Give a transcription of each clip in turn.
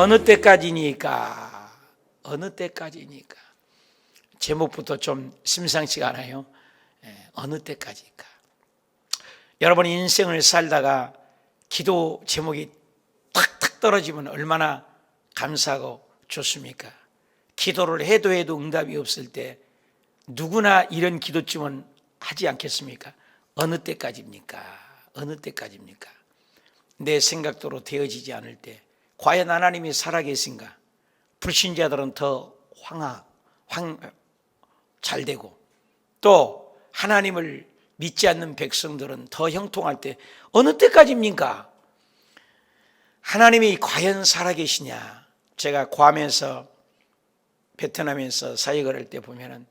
어느 때까지니까? 어느 때까지니까? 제목부터 좀 심상치가 않아요. 어느 때까지일까? 여러분 인생을 살다가 기도 제목이 탁탁 떨어지면 얼마나 감사하고 좋습니까? 기도를 해도 응답이 없을 때 누구나 이런 기도쯤은 하지 않겠습니까? 어느 때까지입니까? 어느 때까지입니까? 내 생각대로 되어지지 않을 때 과연 하나님이 살아계신가? 불신자들은 더 잘 되고, 또 하나님을 믿지 않는 백성들은 더 형통할 때 어느 때까지입니까? 하나님이 과연 살아계시냐? 제가 괌에서 베트남에서 사역을 할 때 보면은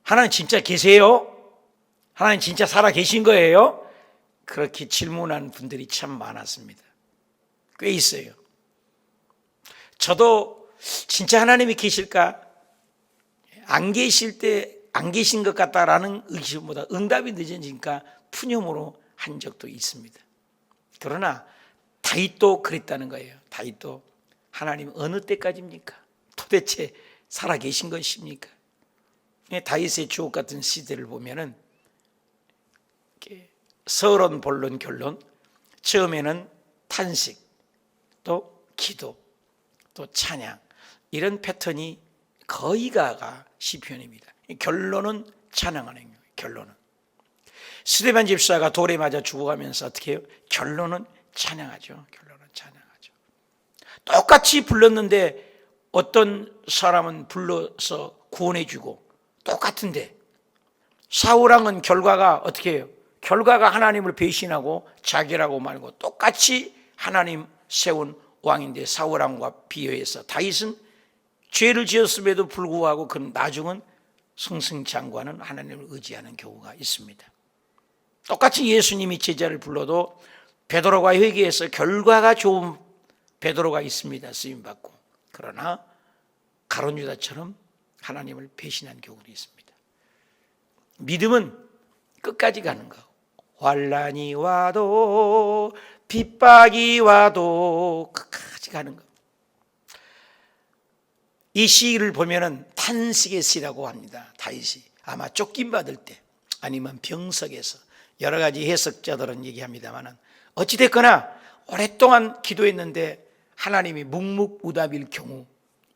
하나님 진짜 계세요? 하나님 진짜 살아계신 거예요? 그렇게 질문하는 분들이 참 많았습니다. 꽤 있어요. 저도 진짜 하나님이 계실까? 안 계실 때 안 계신 것 같다라는 의심보다 응답이 늦어지니까 푸념으로 한 적도 있습니다. 그러나 다윗도 그랬다는 거예요. 다윗도 하나님 어느 때까지입니까? 도대체 살아계신 것입니까? 다윗의 주옥 같은 시대를 보면은 서론, 본론, 결론, 처음에는 탄식, 또 기도, 또 찬양, 이런 패턴이 거의 가가 시편입니다. 결론은 찬양하는 거예요. 결론은 스데반 집사가 돌에 맞아 죽어가면서 어떻게 해요? 결론은 찬양하죠. 결론은 찬양하죠. 똑같이 불렀는데 어떤 사람은 불러서 구원해주고 똑같은데, 사울왕은 결과가 어떻게 해요? 결과가 하나님을 배신하고 자기라고 말고 똑같이 하나님 세운 왕인데 사울왕과 비교해서 다윗은 죄를 지었음에도 불구하고 그 나중은 승승장구하는 하나님을 의지하는 경우가 있습니다. 똑같이 예수님이 제자를 불러도 베드로가 회개해서 결과가 좋은 베드로가 있습니다. 쓰임받고. 그러나 가룟 유다처럼 하나님을 배신한 경우도 있습니다. 믿음은 끝까지 가는 거. 환난이 와도 핍박이 와도 끝까지 가는 거. 이 시를 보면은 탄식의 시라고 합니다. 다윗이 아마 쫓김받을 때 아니면 병석에서, 여러 가지 해석자들은 얘기합니다만은 어찌됐거나 오랫동안 기도했는데 하나님이 묵묵부답일 경우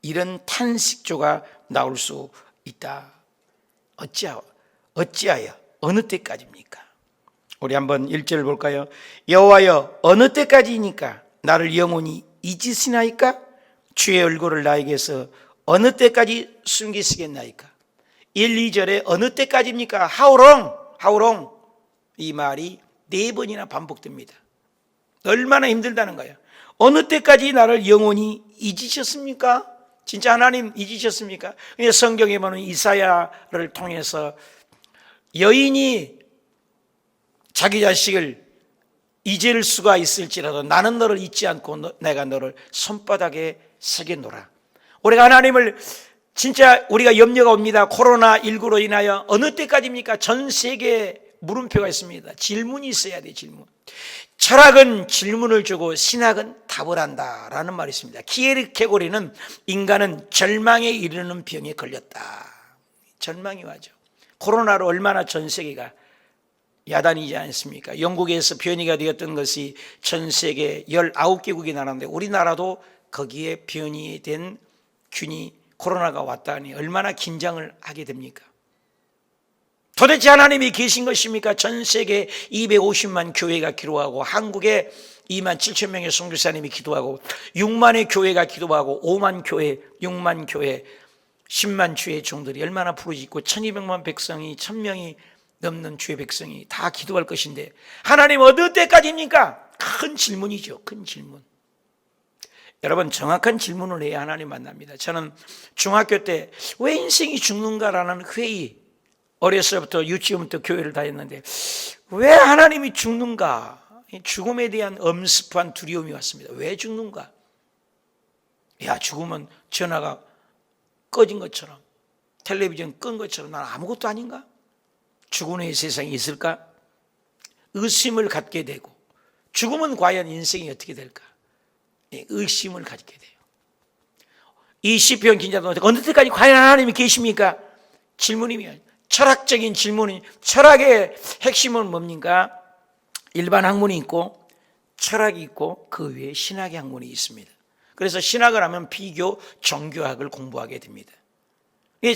이런 탄식조가 나올 수 있다. 어찌하여 어느 때까지입니까? 우리 한번 1절 볼까요? 여호와여 어느 때까지이니까 나를 영원히 잊으시나이까? 주의 얼굴을 나에게서 어느 때까지 숨기시겠나이까? 1, 2절에 어느 때까지입니까? How long? 이 말이 4번이나 반복됩니다. 얼마나 힘들다는 거예요. 어느 때까지 나를 영원히 잊으셨습니까? 진짜 하나님 잊으셨습니까? 성경에 보면 이사야를 통해서 여인이 자기 자식을 잊을 수가 있을지라도 나는 너를 잊지 않고 내가 너를 손바닥에 새겨놓으라. 우리가 하나님을 진짜 우리가 염려가 옵니다. 코로나19로 인하여 어느 때까지입니까? 전 세계에 물음표가 있습니다. 질문이 있어야 돼. 질문. 철학은 질문을 주고 신학은 답을 한다라는 말이 있습니다. 키에르케고르는 인간은 절망에 이르는 병에 걸렸다. 절망이 와죠. 코로나로 얼마나 전 세계가 야단이지 않습니까? 영국에서 변이가 되었던 것이 전 세계 19개국이 나라인데 우리나라도 거기에 변이된 균이 코로나가 왔다니 얼마나 긴장을 하게 됩니까? 도대체 하나님이 계신 것입니까? 전 세계 250만 교회가 기도하고 한국에 2만 7천 명의 선교사님이 기도하고 6만의 교회가 기도하고 5만 교회, 6만 교회, 10만 주의 종들이 얼마나 부르짖고 1200만 백성이 1000명이 넘는 주의 백성이 다 기도할 것인데 하나님 어느 때까지입니까? 큰 질문이죠. 큰 질문. 여러분 정확한 질문을 해야 하나님 만납니다. 저는 중학교 때 왜 인생이 죽는가라는 회의, 어렸을 때부터 유치원부터 교회를 다녔는데 왜 하나님이 죽는가? 죽음에 대한 엄습한 두려움이 왔습니다. 왜 죽는가? 야, 죽으면 전화가 꺼진 것처럼 텔레비전 끈 것처럼 난 아무것도 아닌가? 죽은 후의 세상이 있을까? 의심을 갖게 되고 죽으면 과연 인생이 어떻게 될까? 의심을 가지게 돼요. 이 시편 기자도 어느 때까지 과연 하나님이 계십니까? 질문이면 철학적인 질문이, 철학의 핵심은 뭡니까? 일반 학문이 있고 철학이 있고 그 위에 신학의 학문이 있습니다. 그래서 신학을 하면 비교 종교학을 공부하게 됩니다.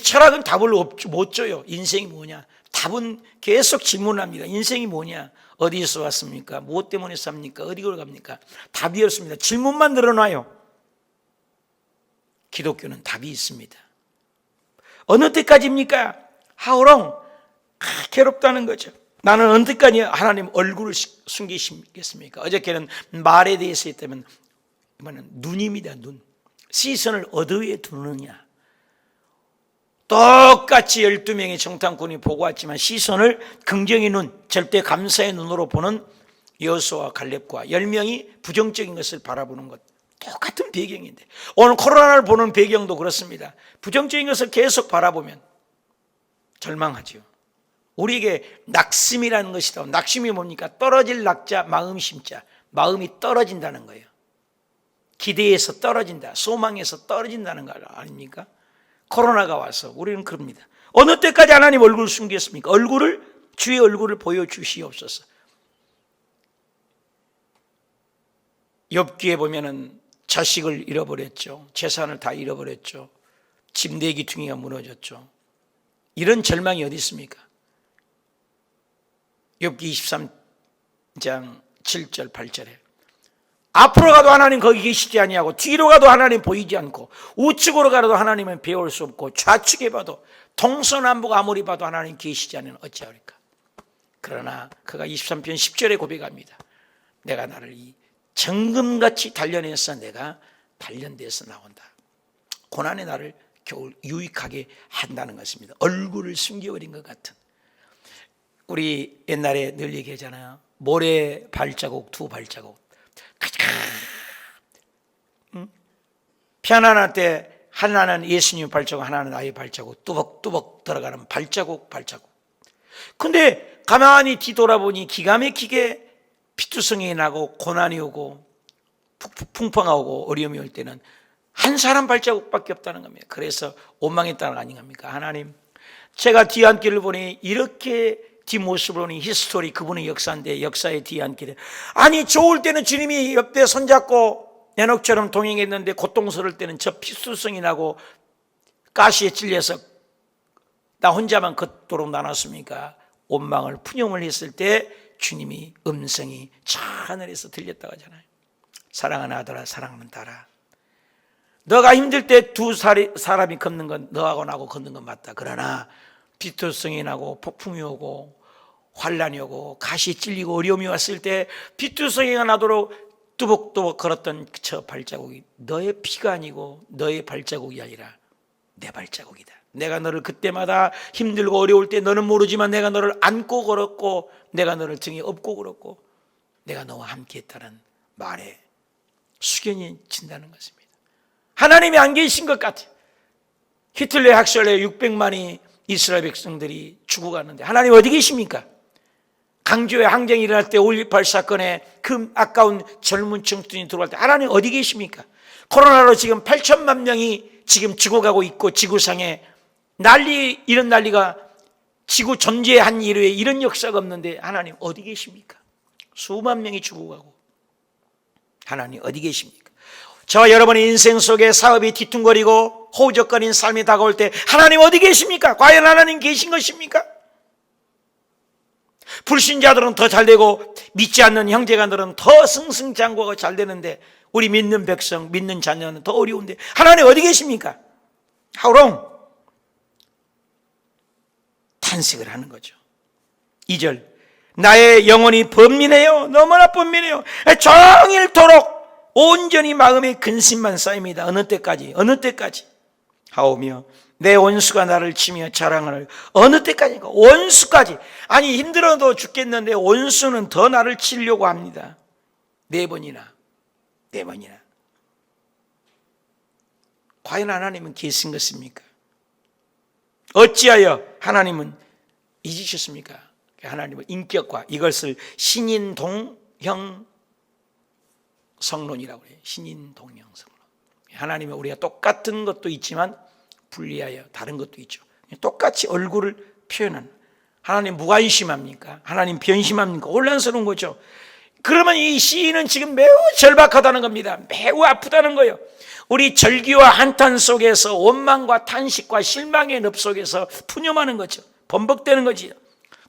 철학은 답을 못 줘요. 인생이 뭐냐? 답은 계속 질문합니다. 인생이 뭐냐? 어디서 왔습니까? 무엇 때문에 삽니까? 어디로 갑니까? 답이 없습니다. 질문만 늘어나요. 기독교는 답이 있습니다. 어느 때까지입니까? How long? 괴롭다는 거죠. 나는 어느 때까지 하나님 얼굴을 숨기시겠습니까? 어저께는 말에 대해서 했다면 이번엔 눈입니다. 눈. 시선을 어디에 두느냐. 똑같이 12명의 정탐꾼이 보고 왔지만 시선을 긍정의 눈, 절대 감사의 눈으로 보는 여호수아와 갈렙과 10명이 부정적인 것을 바라보는 것, 똑같은 배경인데 오늘 코로나를 보는 배경도 그렇습니다. 부정적인 것을 계속 바라보면 절망하죠. 우리에게 낙심이라는 것이다. 낙심이 뭡니까? 떨어질 낙자, 마음 심자. 마음이 떨어진다는 거예요. 기대에서 떨어진다, 소망에서 떨어진다는 거 아닙니까? 코로나가 와서 우리는 그럽니다. 어느 때까지 하나님 얼굴을 숨겼습니까? 주의 얼굴을 보여주시옵소서. 욥기에 보면은 자식을 잃어버렸죠. 재산을 다 잃어버렸죠. 집 4기퉁이가 무너졌죠. 이런 절망이 어디 있습니까? 욥기 23장 7절 8절에 앞으로 가도 하나님 거기 계시지 아니하고 뒤로 가도 하나님 보이지 않고 우측으로 가도 하나님은 배울 수 없고 좌측에 봐도 동서남북 아무리 봐도 하나님 계시지 않으면 어찌하리까. 그러나 그가 23편 10절에 고백합니다. 내가 나를 이 정금같이 단련해서 내가 단련돼서 나온다. 고난의 나를 겨우 유익하게 한다는 것입니다. 얼굴을 숨겨버린 것 같은. 우리 옛날에 늘 얘기하잖아요. 모래 발자국, 2발자국. 편안할 때 하나는 예수님 발자국, 하나는 나의 발자국, 뚜벅뚜벅 들어가는 발자국. 근데 가만히 뒤돌아보니 기가 막히게 피투성이 나고 고난이 오고 풍파가 오고 어려움이 올 때는 한 사람 발자국밖에 없다는 겁니다. 그래서 원망했다는 거 아닌갑니까? 하나님, 제가 뒤안길을 보니 이렇게 뒷모습을 보니 히스토리, 그분의 역사인데 역사의 뒤안길에, 아니 좋을 때는 주님이 옆에 손잡고 연옥처럼 동행했는데 고통스러울 때는 저 피투성이 나고 가시에 찔려서 나 혼자만 걷도록 나눴습니까? 원망을 fun용을 했을 때 주님이 음성이 저 하늘에서 들렸다고 하잖아요. 사랑하는 아들아, 사랑하는 딸아, 너가 힘들 때 두 사람이 걷는 건 너하고 나하고 걷는 건 맞다. 그러나 피투성이 나고 폭풍이 오고 환란이 오고 가시 찔리고 어려움이 왔을 때 피투성이가 나도록 뚜벅뚜벅 걸었던 저 발자국이 너의 피가 아니고 너의 발자국이 아니라 내 발자국이다. 내가 너를 그때마다 힘들고 어려울 때 너는 모르지만 내가 너를 안고 걸었고 내가 너를 등에 업고 걸었고 내가 너와 함께 했다는 말에 숙연이 진다는 것입니다. 하나님이 안 계신 것 같아요. 히틀러의 학살에 600만이 이스라엘 백성들이 죽어갔는데 하나님 어디 계십니까? 강조의 항쟁이 일어날 때 5.18 사건에 그 아까운 젊은 청춘이 들어갈 때 하나님 어디 계십니까? 코로나로 지금 8천만 명이 지금 죽어가고 있고 지구상에 이런 난리가 지구 존재한 이후에 이런 역사가 없는데 하나님 어디 계십니까? 수만 명이 죽어가고 하나님 어디 계십니까? 저와 여러분의 인생 속에 사업이 뒤뚱거리고 호우적거린 삶이 다가올 때 하나님 어디 계십니까? 과연 하나님 계신 것입니까? 불신자들은 더 잘되고 믿지 않는 형제간들은 더 승승장구하고 잘되는데 우리 믿는 백성, 믿는 자녀는 더 어려운데 하나님 어디 계십니까? How long? 탄식을 하는 거죠. 2절, 나의 영혼이 번민해요. 너무나 번민해요. 종일토록 온전히 마음의 근심만 쌓입니다. 어느 때까지? 하오며 내 원수가 나를 치며 자랑을 어느 때까지인가? 원수까지. 아니 힘들어도 죽겠는데 원수는 더 나를 치려고 합니다. 4번이나. 과연 하나님은 계신 것입니까? 어찌하여 하나님은 잊으셨습니까? 하나님은 인격과 이것을 신인동형 성론이라고 해요. 신인동령성론. 하나님은 우리가 똑같은 것도 있지만 분리하여 다른 것도 있죠. 똑같이 얼굴을 표현하는. 하나님 무관심합니까? 하나님 변심합니까? 혼란스러운 거죠. 그러면 이 시인은 지금 매우 절박하다는 겁니다. 매우 아프다는 거예요. 우리 절기와 한탄 속에서 원망과 탄식과 실망의 늪 속에서 푸념하는 거죠. 번복되는 거지요.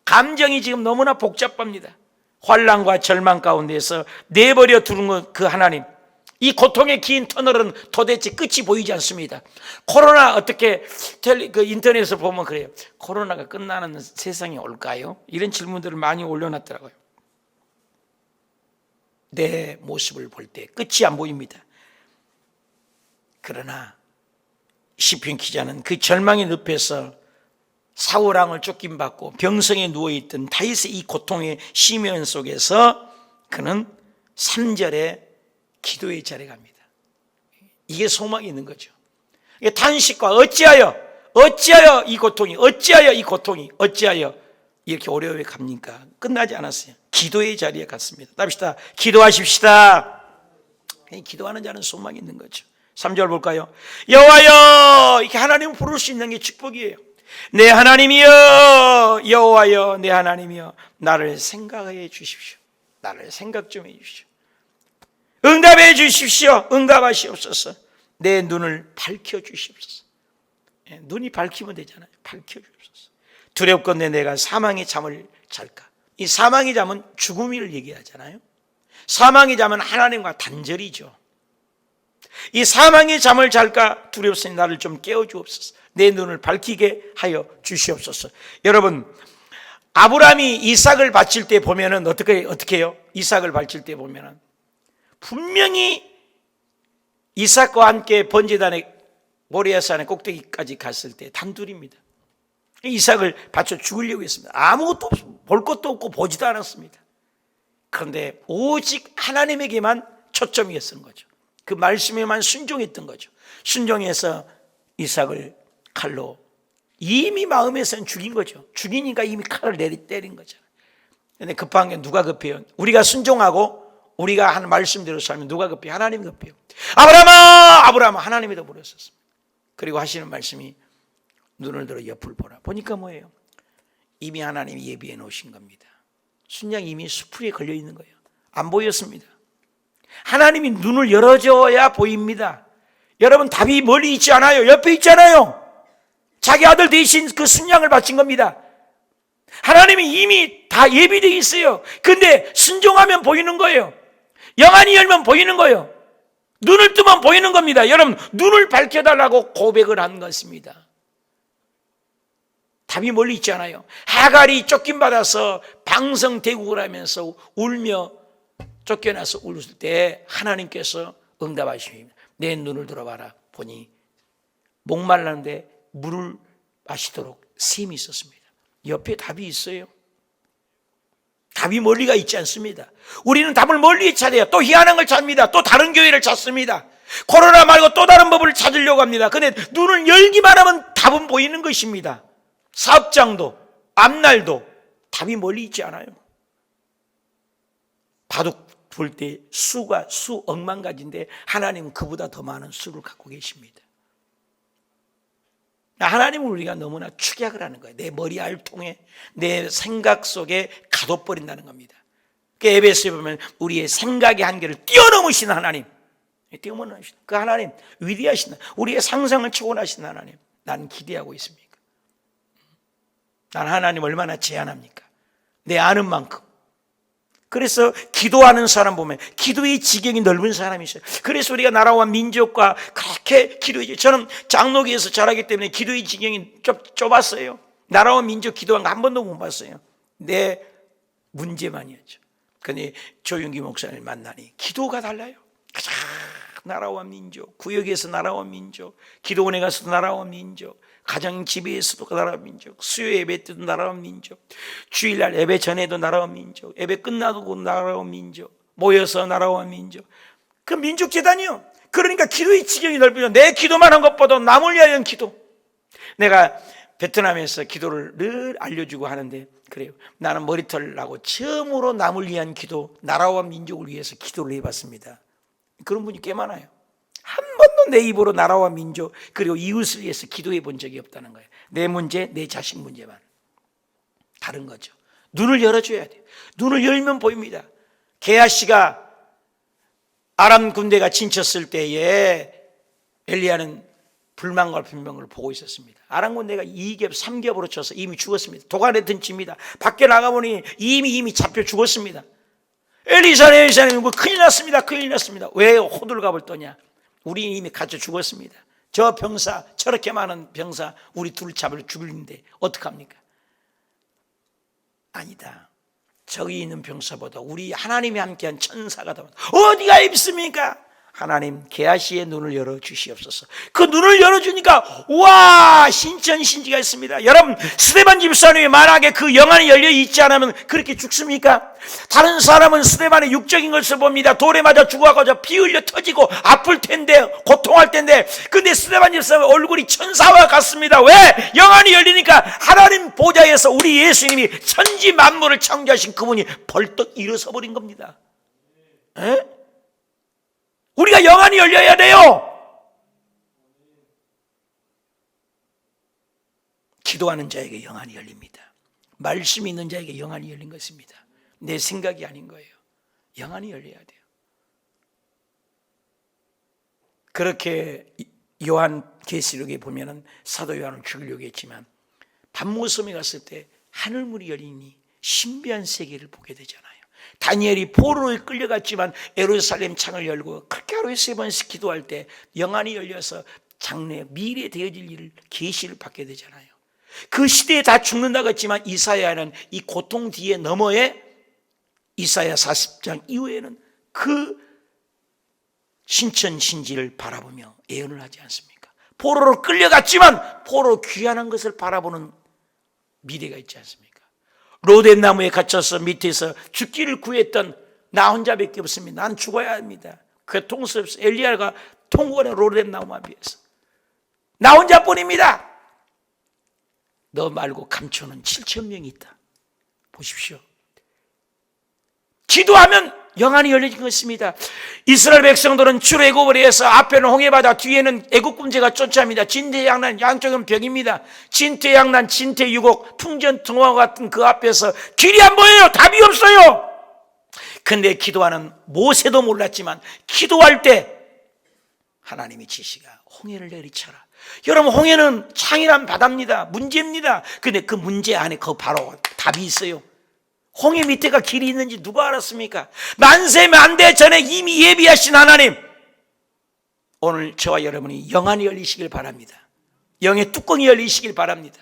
감정이 지금 너무나 복잡합니다. 환난과 절망 가운데서 내버려 두는 그 하나님, 이 고통의 긴 터널은 도대체 끝이 보이지 않습니다. 코로나 어떻게 인터넷에서 보면 그래요. 코로나가 끝나는 세상이 올까요? 이런 질문들을 많이 올려놨더라고요. 내 모습을 볼 때 끝이 안 보입니다. 그러나 시편 기자는 그 절망의 늪에서 사울왕을 쫓김받고 병성에 누워있던 다윗의 이 고통의 심연 속에서 그는 3절에 기도의 자리에 갑니다. 이게 소망이 있는 거죠. 이게 탄식과 어찌하여 이 고통이 어찌하여 이렇게 어려움에 갑니까? 끝나지 않았어요. 기도의 자리에 갔습니다. 답시다. 기도하십시다. 기도하는 자는 소망이 있는 거죠. 3절 볼까요? 여호와여, 이렇게 하나님을 부를 수 있는 게 축복이에요. 내 하나님이여, 여호와여, 내 하나님이여, 나를 생각해 주십시오. 나를 생각 좀 해 주십시오. 응답해 주십시오. 응답하시옵소서. 내 눈을 밝혀 주시옵소서. 눈이 밝히면 되잖아요. 밝혀 주옵소서. 두렵건대 내가 사망의 잠을 잘까? 이 사망의 잠은 죽음을 얘기하잖아요. 사망의 잠은 하나님과 단절이죠. 이 사망의 잠을 잘까 두렵으니 나를 좀 깨워주옵소서. 내 눈을 밝히게 하여 주시옵소서. 여러분, 아브라함이 이삭을 바칠 때 보면은 어떻게 해요? 이삭을 바칠 때 보면은 분명히 이삭과 함께 번제단의 모리아산의 꼭대기까지 갔을 때 단둘입니다. 이삭을 바쳐 죽으려고 했습니다. 아무것도 볼 것도 없고 보지도 않았습니다. 그런데 오직 하나님에게만 초점이었던 거죠. 그 말씀에만 순종했던 거죠. 순종해서 이삭을 칼로 이미 마음에서는 죽인 거죠. 죽이니까 이미 칼을 때린 거잖아요. 그런데 급한 게 누가 급해요? 우리가 순종하고 우리가 하는 말씀대로 살면 누가 급해요? 하나님이 급해요. 아브라함아 하나님이 더 부르셨습니다. 그리고 하시는 말씀이 눈을 들어 옆을 보라. 보니까 뭐예요? 이미 하나님이 예비해 놓으신 겁니다. 순양 이미 수풀에 걸려 있는 거예요. 안 보였습니다. 하나님이 눈을 열어줘야 보입니다. 여러분, 답이 멀리 있지 않아요. 옆에 있잖아요. 자기 아들 대신 그 순양을 바친 겁니다. 하나님이 이미 다 예비되어 있어요. 근데 순종하면 보이는 거예요. 영안이 열면 보이는 거예요. 눈을 뜨면 보이는 겁니다. 여러분, 눈을 밝혀달라고 고백을 한 것입니다. 답이 멀리 있지 않아요. 하갈이 쫓김받아서 방성대국을 하면서 울며 쫓겨나서 울었을 때 하나님께서 응답하십니다. 내 눈을 들어봐라. 보니 목말랐는데 물을 마시도록 샘이 있었습니다. 옆에 답이 있어요. 답이 멀리가 있지 않습니다. 우리는 답을 멀리 찾아요. 또 희한한 걸 찾습니다. 또 다른 교회를 찾습니다. 코로나 말고 또 다른 법을 찾으려고 합니다. 근데 눈을 열기만 하면 답은 보이는 것입니다. 사업장도 앞날도 답이 멀리 있지 않아요. 바둑 볼 때 수가 수억만 가지인데 하나님은 그보다 더 많은 수를 갖고 계십니다. 하나님은 우리가 너무나 축약을 하는 거예요. 내 머리 알통에 내 생각 속에 가둬버린다는 겁니다. 그 에베소에 보면 우리의 생각의 한계를 뛰어넘으신 하나님, 뛰어넘으신 그 하나님 위대하신, 우리의 상상을 초월하신 하나님, 나는 기대하고 있습니까? 난 하나님 얼마나 제한합니까? 내 아는 만큼. 그래서 기도하는 사람 보면 기도의 지경이 넓은 사람이 있어요. 그래서 우리가 나라와 민족과 그렇게 기도해. 저는 장로교에서 자라기 때문에 기도의 지경이 좁았어요. 나라와 민족 기도한 거 한 번도 못 봤어요. 내 문제만이었죠. 그런데 조윤기 목사님을 만나니 기도가 달라요. 가장 나라와 민족, 구역에서 나라와 민족, 기도원에 가서도 나라와 민족, 가정 집에서도 나라와 민족, 수요 예배 때도 나라와 민족, 주일날 예배 전에도 나라와 민족, 예배 끝나도 나라와 민족, 모여서 나라와 민족. 그 민족 재단이요. 그러니까 기도의 지경이 넓어요. 내 기도만 한 것보다 남을 위한 기도. 내가 베트남에서 기도를 늘 알려주고 하는데 그래요. 나는 머리털 나고 처음으로 남을 위한 기도, 나라와 민족을 위해서 기도를 해봤습니다. 그런 분이 꽤 많아요. 한 번도 내 입으로 나라와 민족 그리고 이웃을 위해서 기도해 본 적이 없다는 거예요. 내 문제, 내 자식 문제만. 다른 거죠. 눈을 열어줘야 돼요. 눈을 열면 보입니다. 게하시가 아람 군대가 진쳤을 때에 엘리야는 불만과 불명을 보고 있었습니다. 아람 군대가 2겹, 3겹으로 쳐서 이미 죽었습니다. 도간에 든칩니다. 밖에 나가보니 이미 잡혀 죽었습니다. 엘리사님, 큰일 났습니다. 큰일 났습니다. 왜 호들갑을 떠냐? 우리 이미 갇혀 죽었습니다. 저 병사, 저렇게 많은 병사, 우리 둘 잡을 죽일는데 어떡합니까? 아니다. 저기 있는 병사보다 우리 하나님이 함께한 천사가 더 어디가 있습니까? 하나님 게하시의 눈을 열어주시옵소서. 그 눈을 열어주니까 와, 신천신지가 있습니다. 여러분, 스데반 집사님이 만약에 그 영안이 열려있지 않으면 그렇게 죽습니까? 다른 사람은 스데반의 육적인 것을 봅니다. 돌에 맞아 죽어가지고 피 흘려 터지고 아플 텐데, 고통할 텐데, 근데 스데반 집사님 얼굴이 천사와 같습니다. 왜? 영안이 열리니까 하나님 보좌에서 우리 예수님이 천지 만물을 창조하신 그분이 벌떡 일어서 버린 겁니다. 에? 우리가 영안이 열려야 돼요. 기도하는 자에게 영안이 열립니다. 말씀이 있는 자에게 영안이 열린 것입니다. 내 생각이 아닌 거예요. 영안이 열려야 돼요. 그렇게 요한계시록에 보면은 사도 요한을 죽이려고 했지만 밤모섬에 갔을 때 하늘문이 열리니 신비한 세계를 보게 되잖아요. 다니엘이 포로에 끌려갔지만 예루살렘 창을 열고 그렇게 하루에 3번씩 기도할 때 영안이 열려서 장래 미래 되어질 일을 계시를 받게 되잖아요. 그 시대에 다 죽는다고 했지만 이사야는 이 고통 뒤에 너머에 이사야 40장 이후에는 그 신천신지를 바라보며 예언을 하지 않습니까? 포로로 끌려갔지만 포로 귀환한 것을 바라보는 미래가 있지 않습니까? 로뎀 나무에 갇혀서 밑에서 죽기를 구했던 나 혼자밖에 없습니다. 난 죽어야 합니다. 그 통수 없어. 엘리야가 통곡하는 로뎀 나무 앞에서 나 혼자뿐입니다. 너 말고 감초는 7,000명이 있다. 보십시오. 기도하면 영안이 열려진 것입니다. 이스라엘 백성들은 출애굽을 해서 앞에는 홍해바다, 뒤에는 애국 군대가 쫓아옵니다. 진퇴양난, 양쪽은 벽입니다. 진퇴양난, 진퇴유곡, 풍전등화 같은 그 앞에서 길이 안 보여요. 답이 없어요. 근데 기도하는 모세도 몰랐지만 기도할 때 하나님의 지시가 홍해를 내리쳐라. 여러분, 홍해는 창이란 바다입니다. 문제입니다. 근데 그 문제 안에 그 바로 답이 있어요. 홍해 밑에가 길이 있는지 누가 알았습니까? 만세 만대 전에 이미 예비하신 하나님, 오늘 저와 여러분이 영안이 열리시길 바랍니다. 영의 뚜껑이 열리시길 바랍니다.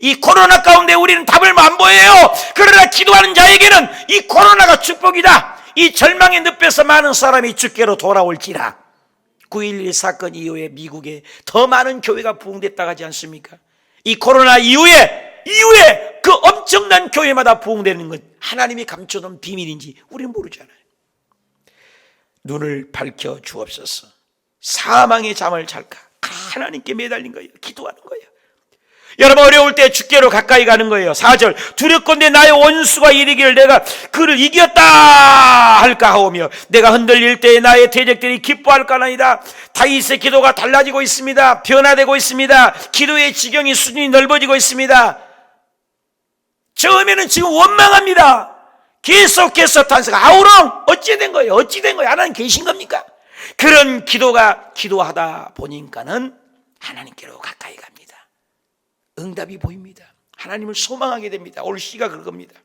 이 코로나 가운데 우리는 답을 안 보여요. 그러나 기도하는 자에게는 이 코로나가 축복이다. 이 절망의 늪에서 많은 사람이 주께로 돌아올지라. 9.11 사건 이후에 미국에 더 많은 교회가 부흥됐다고 하지 않습니까? 이 코로나 이후에 그 엄청난 교회마다 부흥되는 건 하나님이 감춰놓은 비밀인지 우리는 모르잖아요. 눈을 밝혀 주옵소서. 사망의 잠을 잘까? 하나님께 매달린 거예요. 기도하는 거예요. 여러분, 어려울 때 주께로 가까이 가는 거예요. 4절, 두렵건대 나의 원수가 이르기를 내가 그를 이겼다 할까 하오며 내가 흔들릴 때 나의 대적들이 기뻐할까나이다. 다윗의 기도가 달라지고 있습니다. 변화되고 있습니다. 기도의 지경이 수준이 넓어지고 있습니다. 처음에는 지금 원망합니다. 계속해서 탄생. 아우롱 어찌 된 거예요? 어찌 된 거예요? 하나님 계신 겁니까? 그런 기도하다 보니까는 하나님께로 가까이 갑니다. 응답이 보입니다. 하나님을 소망하게 됩니다. 오늘 시가 그겁니다.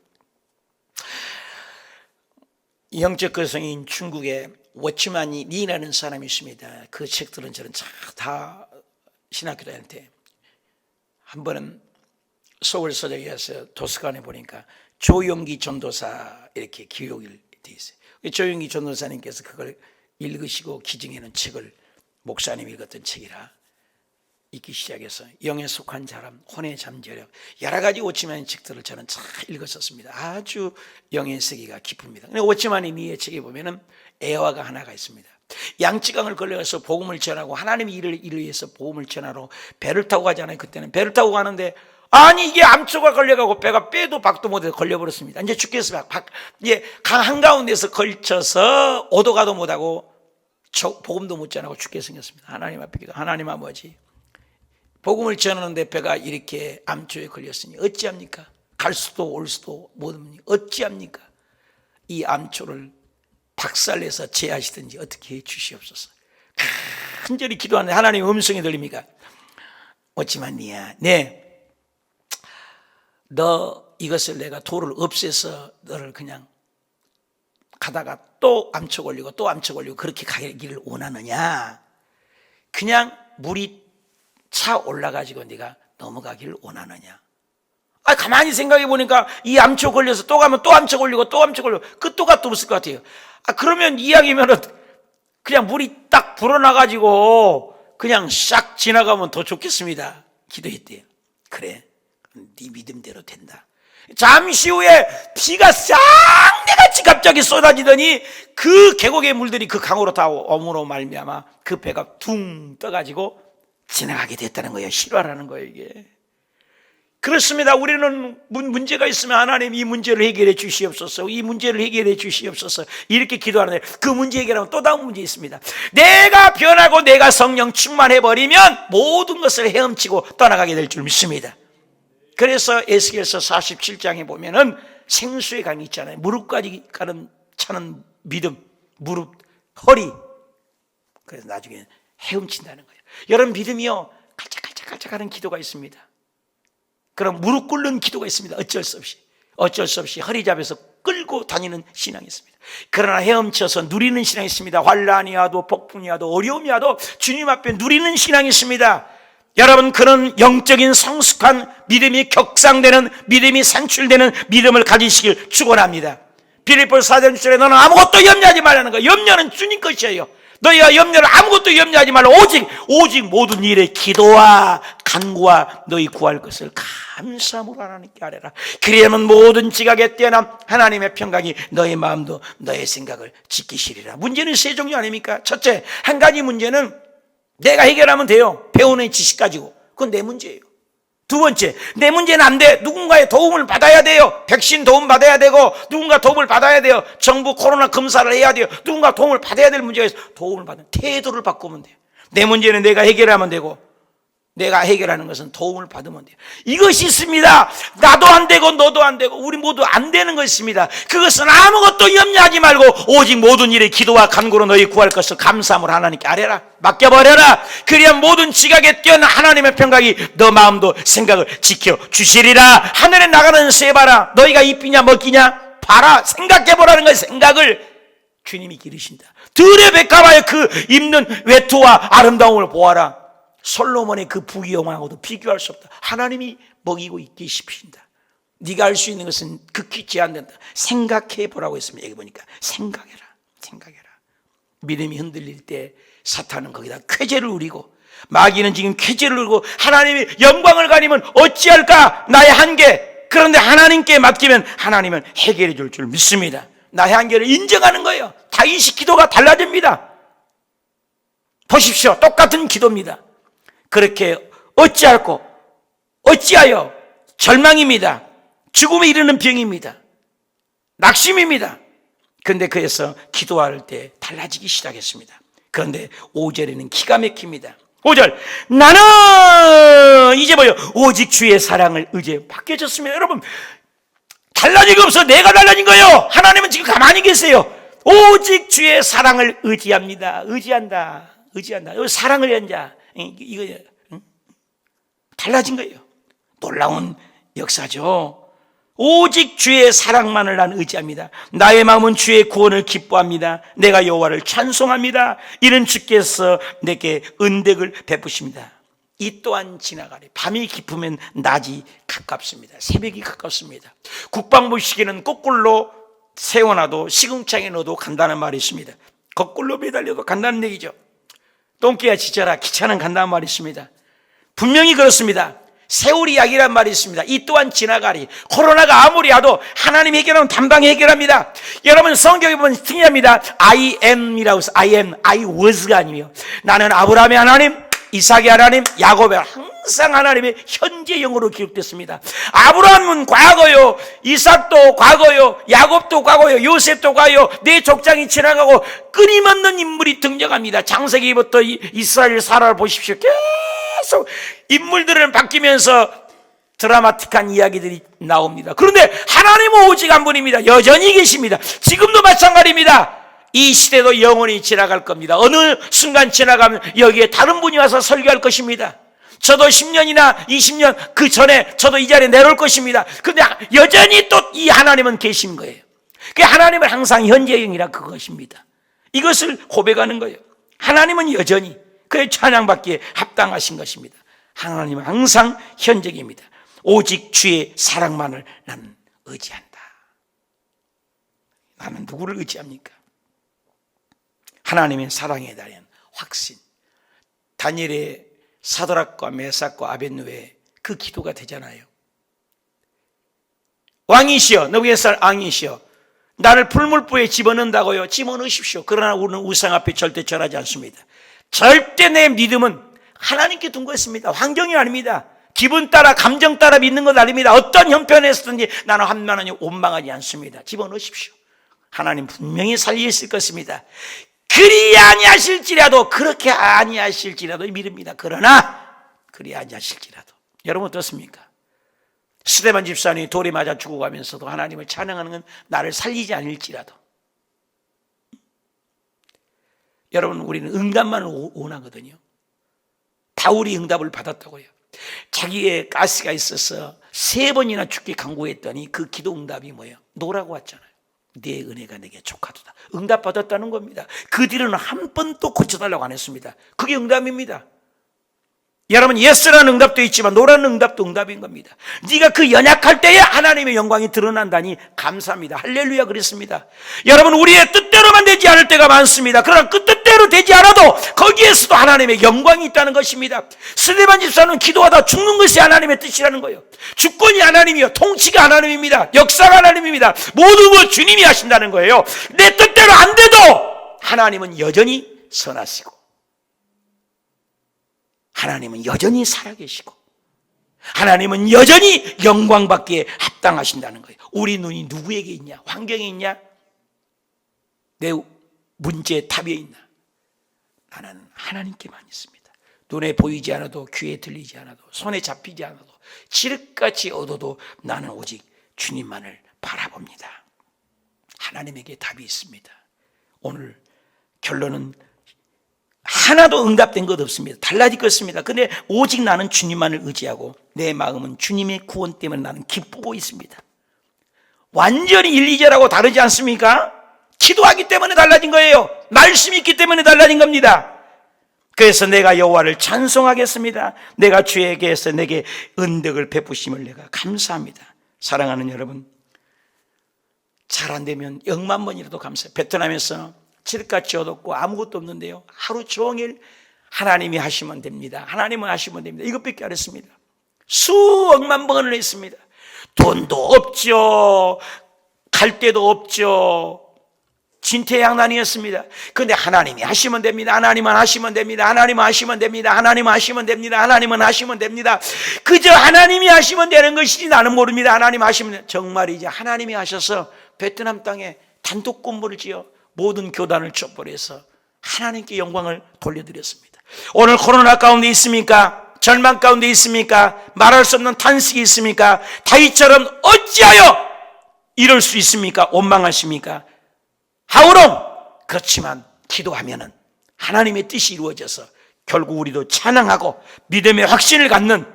영적 거성인 중국에 워치만 리라는 사람이 있습니다. 그 책들은 저는 다 신학교 다닐 때 한 번은 서울 서적에서 도서관에 보니까 조용기 전도사 이렇게 기록이 되어 있어요. 조용기 전도사님께서 그걸 읽으시고 기증해놓은 책을 목사님이 읽었던 책이라 읽기 시작해서 영에 속한 사람, 혼의 잠재력, 여러 가지 오치만의 책들을 저는 잘 읽었었습니다. 아주 영의 세계가 깊습니다. 근데 오치만의 미의 책에 보면은 애화가 하나가 있습니다. 양쯔강을 걸려서 복음을 전하고 하나님의 일을 위해서 복음을 전하러 배를 타고 가잖아요. 그때는 배를 타고 가는데 아니 이게 암초가 걸려가고 배가 빼도 박도 못해서 걸려버렸습니다. 이제 죽겠어요. 강 한가운데서 걸쳐서 오도 가도 못하고 저 복음도 못 전하고 죽게 생겼습니다. 하나님 앞에 기도. 하나님 아버지, 복음을 전하는데 배가 이렇게 암초에 걸렸으니 어찌합니까? 갈 수도 올 수도 못합니까? 어찌합니까? 이 암초를 박살내서 제하시든지 어떻게 해 주시옵소서. 간절히 기도하는데 하나님 음성이 들립니까? 어찌만니야, 너 이것을 내가 돌을 없애서 너를 그냥 가다가 또 암초 걸리고 또 암초 걸리고 그렇게 가기를 원하느냐? 그냥 물이 차 올라가지고 네가 넘어가기를 원하느냐? 가만히 생각해 보니까 이 암초 걸려서 또 가면 또 암초 걸리고 또 암초 걸리고 끝도 갓도 없을 것 같아요. 그러면 이야기면은 그냥 물이 딱 불어나가지고 그냥 싹 지나가면 더 좋겠습니다. 기도했대요. 그래, 네 믿음대로 된다. 잠시 후에 비가 쌍대같이 갑자기 쏟아지더니 그 계곡의 물들이 그 강으로 다 어무로 말미암아 그 배가 둥 떠가지고 지나가게 됐다는 거예요. 실화라는 거예요, 이게. 그렇습니다. 우리는 문제가 있으면 하나님 이 문제를 해결해 주시옵소서, 이 문제를 해결해 주시옵소서 이렇게 기도하는데 그 문제 해결하면 또 다음 문제 있습니다. 내가 변하고 내가 성령 충만해버리면 모든 것을 헤엄치고 떠나가게 될 줄 믿습니다. 그래서 에스겔서 47장에 보면은 생수의 강이 있잖아요. 무릎까지 차는 믿음, 무릎, 허리. 그래서 나중에 헤엄친다는 거예요. 여러분, 믿음이요, 깔짝깔짝 하는 기도가 있습니다. 그럼 무릎 꿇는 기도가 있습니다. 어쩔 수 없이 허리 잡아서 끌고 다니는 신앙이 있습니다. 그러나 헤엄쳐서 누리는 신앙이 있습니다. 환난이 와도 폭풍이 와도 어려움이 와도 주님 앞에 누리는 신앙이 있습니다. 여러분, 그런 영적인 성숙한 믿음이 격상되는, 믿음이 산출되는 믿음을 가지시길 축원합니다. 빌립보서 4장 6절에 너는 아무것도 염려하지 말라는 거예요. 염려는 주님 것이에요. 너희가 염려를 아무것도 염려하지 말라. 오직 모든 일에 기도와 간구와 너희 구할 것을 감사함으로 하나님께 아뢰라. 그리하면 모든 지각에 뛰어난 하나님의 평강이 너희 마음도 너의 생각을 지키시리라. 문제는 세 종류 아닙니까? 첫째, 한 가지 문제는 내가 해결하면 돼요. 배우는 지식 가지고. 그건 내 문제예요. 두 번째, 내 문제는 안 돼. 누군가의 도움을 받아야 돼요. 백신 도움 받아야 되고, 누군가 도움을 받아야 돼요. 정부 코로나 검사를 해야 돼요. 누군가 도움을 받아야 될 문제가 있어요. 도움을 받는 태도를 바꾸면 돼요. 내 문제는 내가 해결하면 되고, 내가 해결하는 것은 도움을 받으면 돼요. 이것이 있습니다. 나도 안 되고 너도 안 되고 우리 모두 안 되는 것이 있습니다. 그것은 아무것도 염려하지 말고 오직 모든 일에 기도와 간구로 너희 구할 것을 감사함으로 하나님께 아뢰라. 맡겨버려라. 그리야 모든 지각에 뛰어난 하나님의 평강이 너 마음도 생각을 지켜주시리라. 하늘에 나가는 새 봐라. 너희가 입히냐 먹히냐 봐라. 생각해보라는 거예요. 생각을 주님이 기르신다. 들의 백합화의 그 입는 외투와 아름다움을 보아라. 솔로몬의 그 부귀영화하고도 비교할 수 없다. 하나님이 먹이고 있게 시키신다. 네가 할 수 있는 것은 극히 제한된다. 생각해 보라고 했습니다. 여기 보니까 생각해라. 믿음이 흔들릴 때 사탄은 거기다 쾌재를 누리고 마귀는 지금 쾌재를 누리고 하나님이 영광을 가리면 어찌할까? 나의 한계. 그런데 하나님께 맡기면 하나님은 해결해 줄 줄 믿습니다. 나의 한계를 인정하는 거예요. 다윗의 기도가 달라집니다. 보십시오. 똑같은 기도입니다. 그렇게 어찌하여 절망입니다. 죽음에 이르는 병입니다. 낙심입니다. 그런데 그래서 기도할 때 달라지기 시작했습니다. 그런데 5절에는 기가 막힙니다. 5절, 나는 이제 오직 주의 사랑을 의지해 바뀌어졌습니다. 여러분, 달라진 게 없어. 내가 달라진 거예요. 하나님은 지금 가만히 계세요. 오직 주의 사랑을 의지합니다. 의지한다. 사랑을 한 자. 이거 달라진 거예요. 놀라운 역사죠. 오직 주의 사랑만을 난 의지합니다. 나의 마음은 주의 구원을 기뻐합니다. 내가 여호와를 찬송합니다. 이는 주께서 내게 은덕을 베푸십니다. 이 또한 지나가리. 밤이 깊으면 낮이 가깝습니다. 새벽이 가깝습니다. 국방부 시계는 거꾸로 세워놔도 시궁창에 넣어도 간다는 말이 있습니다. 거꾸로 매달려도 간다는 얘기죠. 똥개야 지쳐라. 기차는 간다는 말이 있습니다. 분명히 그렇습니다. 세월이 약이란 말이 있습니다. 이 또한 지나가리. 코로나가 아무리 와도 하나님 해결하면 단방 해결합니다. 여러분 성경에 보면 특이합니다. I am이라고 해서 I was, I was가 아니며 나는 아브라함의 하나님, 이삭의 하나님, 야곱의 하나님. 항상 하나님의 현재 영으로 기록됐습니다. 아브라함은 과거요, 이삭도 과거요, 야곱도 과거요, 요셉도 과거요, 내 족장이 지나가고 끊임없는 인물이 등장합니다. 창세기부터 이스라엘 사라를 보십시오. 계속 인물들은 바뀌면서 드라마틱한 이야기들이 나옵니다. 그런데 하나님은 오직 한 분입니다. 여전히 계십니다. 지금도 마찬가지입니다. 이 시대도 영원히 지나갈 겁니다. 어느 순간 지나가면 여기에 다른 분이 와서 설교할 것입니다. 저도 10년이나 20년 그 전에 저도 이 자리에 내려올 것입니다. 그런데 여전히 또 이 하나님은 계신 거예요. 그 하나님은 항상 현재형이라 그것입니다. 이것을 고백하는 거예요. 하나님은 여전히 그의 찬양받기에 합당하신 것입니다. 하나님은 항상 현재입니다. 오직 주의 사랑만을 나는 의지한다. 나는 누구를 의지합니까? 하나님의 사랑에 대한 확신. 다니엘의 사드락과 메삭과 아벳느고의 그 기도가 되잖아요. 왕이시여, 느부갓네살 왕이시여, 나를 풀물부에 집어넣는다고요. 집어넣으십시오. 그러나 우리는 우상 앞에 절대 절하지 않습니다. 절대 내 믿음은 하나님께 둔 것입니다. 환경이 아닙니다. 기분 따라 감정 따라 믿는 것 아닙니다. 어떤 형편에서든지 나는 한만하니 원망하지 않습니다. 집어넣으십시오. 하나님 분명히 살리실 것입니다. 그리 아니하실지라도, 그렇게 아니하실지라도 믿습니다. 그러나 그리 아니하실지라도. 여러분 어떻습니까? 스데반 집사님이 돌에 맞아 죽어가면서도 하나님을 찬양하는 건 나를 살리지 않을지라도. 여러분, 우리는 응답만을 원하거든요. 바울이 응답을 받았다고요. 자기의 가스가 있어서 3번이나 죽게 간구했더니 그 기도 응답이 뭐예요? 노라고 왔잖아요. 네 은혜가 내게 족하도다. 응답 받았다는 겁니다. 그 뒤로는 한 번도 고쳐달라고 안 했습니다. 그게 응답입니다. 여러분, 예스라는 응답도 있지만 노라는 응답도 응답인 겁니다. 네가 그 연약할 때에 하나님의 영광이 드러난다니 감사합니다. 할렐루야 그랬습니다. 여러분, 우리의 뜻대로만 되지 않을 때가 많습니다. 그러나 그 뜻대로 되지 않아도 거기에서도 하나님의 영광이 있다는 것입니다. 스데반 집사는 기도하다 죽는 것이 하나님의 뜻이라는 거예요. 주권이 하나님이요, 통치가 하나님입니다. 역사가 하나님입니다. 모든 것 주님이 하신다는 거예요. 내 뜻대로 안 돼도 하나님은 여전히 선하시고, 하나님은 여전히 살아계시고, 하나님은 여전히 영광받기에 합당하신다는 거예요. 우리 눈이 누구에게 있냐? 환경에 있냐? 내 문제의 탑에 있나? 나는 하나님께만 있습니다. 눈에 보이지 않아도, 귀에 들리지 않아도, 손에 잡히지 않아도, 칠흑같이 얻어도 나는 오직 주님만을 바라봅니다. 하나님에게 답이 있습니다. 오늘 결론은 하나도 응답된 것 없습니다. 달라질 것입니다. 그런데 오직 나는 주님만을 의지하고 내 마음은 주님의 구원 때문에 나는 기쁘고 있습니다. 완전히 1, 2절하고 다르지 않습니까? 기도하기 때문에 달라진 거예요. 말씀이 있기 때문에 달라진 겁니다. 그래서 내가 여호와를 찬송하겠습니다. 내가 주에게서 내게 은덕을 베푸심을 내가 감사합니다. 사랑하는 여러분, 잘 안 되면 0만 번이라도 감사해요. 베트남에서 칠흑같이 얻었고 아무것도 없는데요, 하루 종일 하나님이 하시면 됩니다. 하나님은 하시면 됩니다. 이것밖에 안 했습니다. 수억만 번을 했습니다. 돈도 없죠, 갈 데도 없죠, 진퇴양난이었습니다. 그런데 하나님이 하시면 됩니다. 하나님은 하시면 됩니다. 하나님은 하시면 됩니다. 하나님은 하시면 됩니다. 하나님은 하시면 됩니다. 그저 하나님이 하시면 되는 것이지 나는 모릅니다. 하나님 하시면 정말이지 하나님이 하셔서 베트남 땅에 단독 건물을 지어 모든 교단을 촛불해서 하나님께 영광을 돌려드렸습니다. 오늘 코로나 가운데 있습니까? 절망 가운데 있습니까? 말할 수 없는 탄식이 있습니까? 다윗처럼 어찌하여 이럴 수 있습니까? 원망하십니까? 하오롱! 그렇지만 기도하면은 하나님의 뜻이 이루어져서 결국 우리도 찬양하고 믿음의 확신을 갖는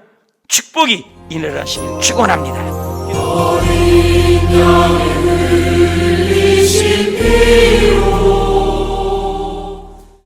축복이 일어나시길 축원합니다.